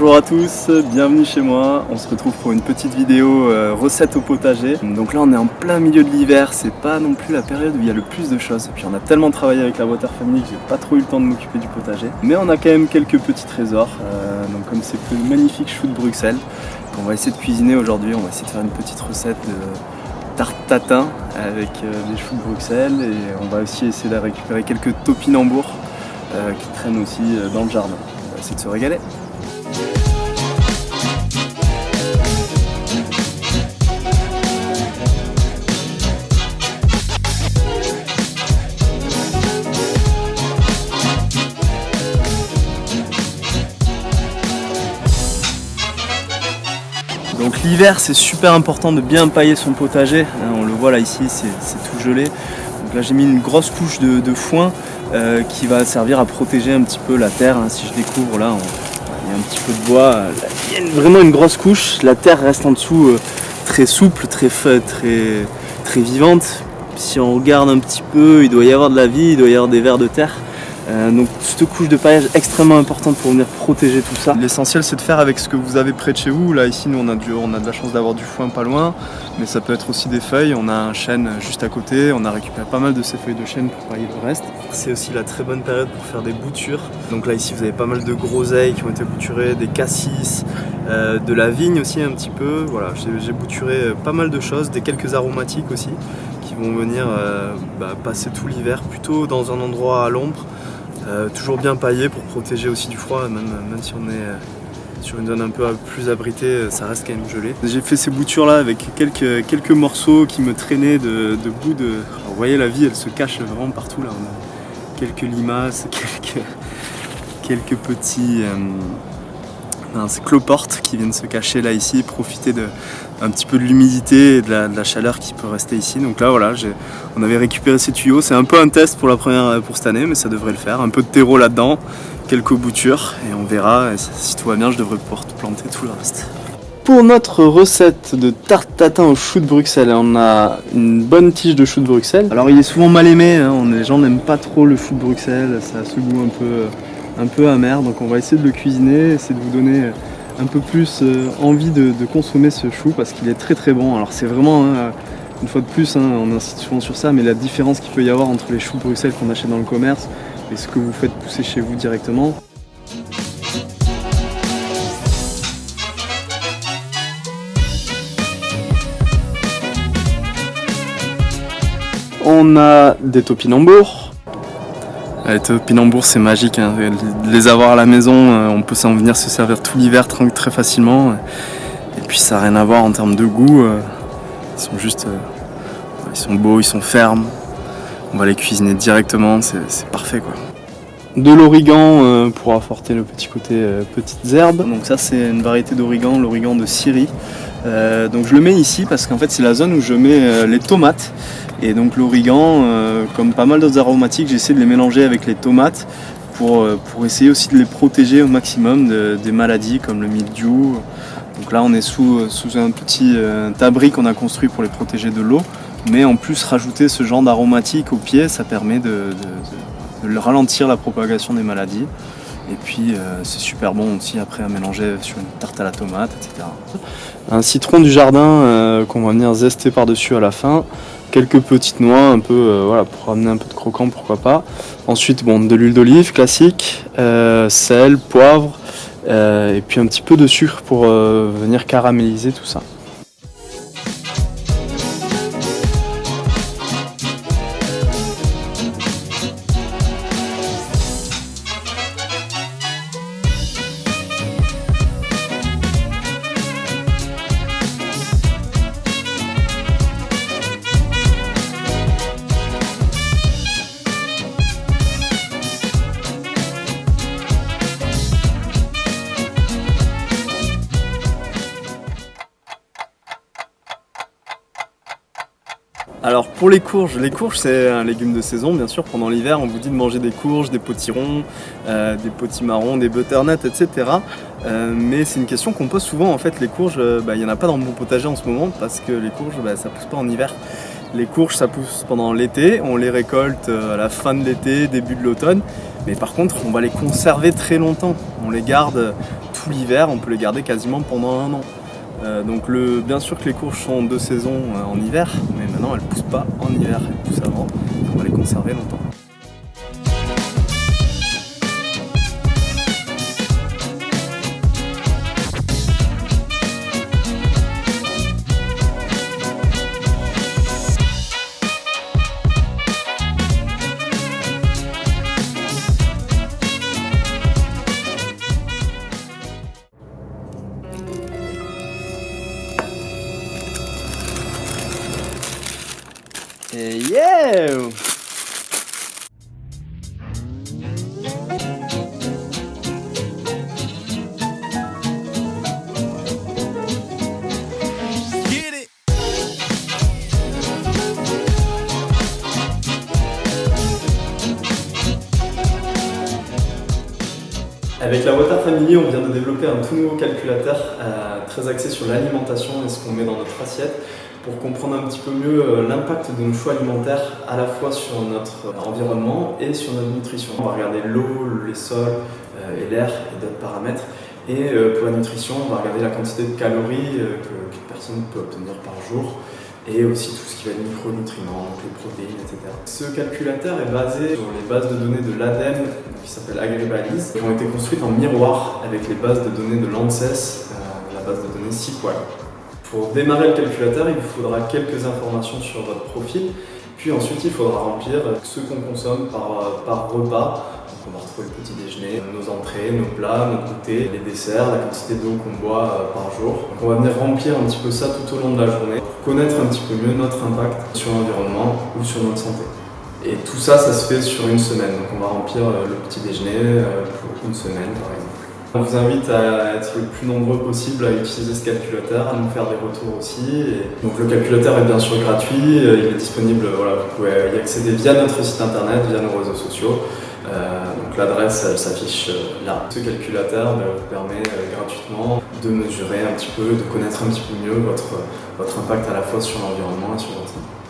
Bonjour à tous, bienvenue chez moi. On se retrouve pour une petite vidéo recette au potager. Donc là on est en plein milieu de l'hiver, c'est pas non plus la période où il y a le plus de choses. Et puis on a tellement travaillé avec la Water Family que j'ai pas trop eu le temps de m'occuper du potager. Mais on a quand même quelques petits trésors, donc comme ces magnifiques choux de Bruxelles qu'on va essayer de cuisiner aujourd'hui. On va essayer de faire une petite recette de tarte tatin avec des choux de Bruxelles. Et on va aussi essayer de récupérer quelques topinambours qui traînent aussi dans le jardin. On va essayer de se régaler. Donc l'hiver c'est super important de bien pailler son potager, on le voit là ici c'est tout gelé. Donc là j'ai mis une grosse couche de foin qui va servir à protéger un petit peu la terre. Si je découvre là, il y a un petit peu de bois, il y a vraiment une grosse couche, la terre reste en dessous très souple, très vivante. Si on regarde un petit peu, il doit y avoir de la vie, il doit y avoir des vers de terre. Donc cette couche de paillage extrêmement importante pour venir protéger tout ça. L'essentiel c'est de faire avec ce que vous avez près de chez vous. Là ici nous on a de la chance d'avoir du foin pas loin, mais ça peut être aussi des feuilles. On a un chêne juste à côté, on a récupéré pas mal de ces feuilles de chêne pour pailler le reste. C'est aussi la très bonne période pour faire des boutures. Donc là ici vous avez pas mal de groseilles qui ont été bouturées, des cassis, de la vigne aussi un petit peu. Voilà, j'ai bouturé pas mal de choses, quelques aromatiques aussi qui vont venir passer tout l'hiver plutôt dans un endroit à l'ombre. Toujours bien paillé pour protéger aussi du froid, même si on est sur une zone un peu plus abritée, ça reste quand même gelé. J'ai fait ces boutures là avec quelques morceaux qui me traînaient de bout de... Alors, vous voyez la vie elle se cache vraiment partout là, on a quelques limaces, quelques petits cloportes qui viennent se cacher là ici, profiter un petit peu de l'humidité et de la chaleur qui peut rester ici. Donc là voilà, on avait récupéré ces tuyaux, c'est un peu un test pour cette année, mais ça devrait le faire. Un peu de terreau là-dedans, quelques boutures et on verra, et si tout va bien je devrais pouvoir tout planter tout le reste. Pour notre recette de tarte tatin aux choux de Bruxelles, on a une bonne tige de choux de Bruxelles. Alors il est souvent mal aimé, les gens n'aiment pas trop le chou de Bruxelles, ça a ce goût un peu amer, donc on va essayer de le cuisiner, essayer de vous donner un peu plus envie de consommer ce chou parce qu'il est très bon. Alors c'est vraiment, une fois de plus, on insiste souvent sur ça, mais la différence qu'il peut y avoir entre les choux de Bruxelles qu'on achète dans le commerce et ce que vous faites pousser chez vous directement. On a des topinambours. Les topinambours c'est magique, de les avoir à la maison, on peut s'en venir se servir tout l'hiver très facilement. Et puis ça n'a rien à voir en termes de goût, ils sont beaux, ils sont fermes. On va les cuisiner directement, c'est parfait quoi. De l'origan pour apporter le petit côté petites herbes. Donc ça c'est une variété d'origan, l'origan de Syrie. Donc je le mets ici parce qu'en fait c'est la zone où je mets les tomates. Et donc l'origan, comme pas mal d'autres aromatiques, j'essaie de les mélanger avec les tomates pour essayer aussi de les protéger au maximum des maladies comme le mildiou. Donc là on est sous un petit abri qu'on a construit pour les protéger de l'eau. Mais en plus rajouter ce genre d'aromatique au pied, ça permet de ralentir la propagation des maladies. Et puis c'est super bon aussi après à mélanger sur une tarte à la tomate, etc. Un citron du jardin qu'on va venir zester par-dessus à la fin. Quelques petites noix, un peu pour amener un peu de croquant, pourquoi pas. Ensuite, de l'huile d'olive classique, sel, poivre, et puis un petit peu de sucre pour venir caraméliser tout ça. Alors pour les courges c'est un légume de saison bien sûr. Pendant l'hiver on vous dit de manger des courges, des potirons, des potimarrons, des butternuts, etc. Mais c'est une question qu'on pose souvent en fait. Les courges, il n'y en a pas dans mon potager en ce moment parce que les courges ça pousse pas en hiver. Les courges, ça pousse pendant l'été, on les récolte à la fin de l'été, début de l'automne. Mais par contre, on va les conserver très longtemps. On les garde tout l'hiver, on peut les garder quasiment pendant 1 an. Donc bien sûr que les courges sont de saison en hiver, mais maintenant elles ne poussent pas en hiver, elles poussent avant. On va les conserver longtemps. Et yeah! Avec la Water Family, on vient de développer un tout nouveau calculateur très axé sur l'alimentation et ce qu'on met dans notre assiette pour comprendre un petit peu mieux l'impact de nos choix alimentaires à la fois sur notre environnement et sur notre nutrition. On va regarder l'eau, les sols et l'air et d'autres paramètres. Et pour la nutrition, on va regarder la quantité de calories qu'une personne peut obtenir par jour et aussi tout ce qui va être micronutriments, donc les protéines, etc. Ce calculateur est basé sur les bases de données de l'ADEME, qui s'appelle Agribalise, qui ont été construites en miroir avec les bases de données de l'ANSES, la base de données SQL. Pour démarrer le calculateur, il vous faudra quelques informations sur votre profil, puis ensuite il faudra remplir ce qu'on consomme par repas. Donc on va retrouver le petit déjeuner, nos entrées, nos plats, nos goûters, les desserts, la quantité d'eau qu'on boit par jour. Donc on va venir remplir un petit peu ça tout au long de la journée pour connaître un petit peu mieux notre impact sur l'environnement ou sur notre santé. Et tout ça, ça se fait sur une semaine. Donc on va remplir le petit déjeuner pour une semaine par exemple. On vous invite à être le plus nombreux possible à utiliser ce calculateur, à nous faire des retours aussi. Donc le calculateur est bien sûr gratuit, il est disponible, vous pouvez y accéder via notre site internet, via nos réseaux sociaux. Donc l'adresse elle s'affiche là. Ce calculateur vous permet gratuitement de mesurer un petit peu, de connaître un petit peu mieux votre impact à la fois sur l'environnement et sur votre santé.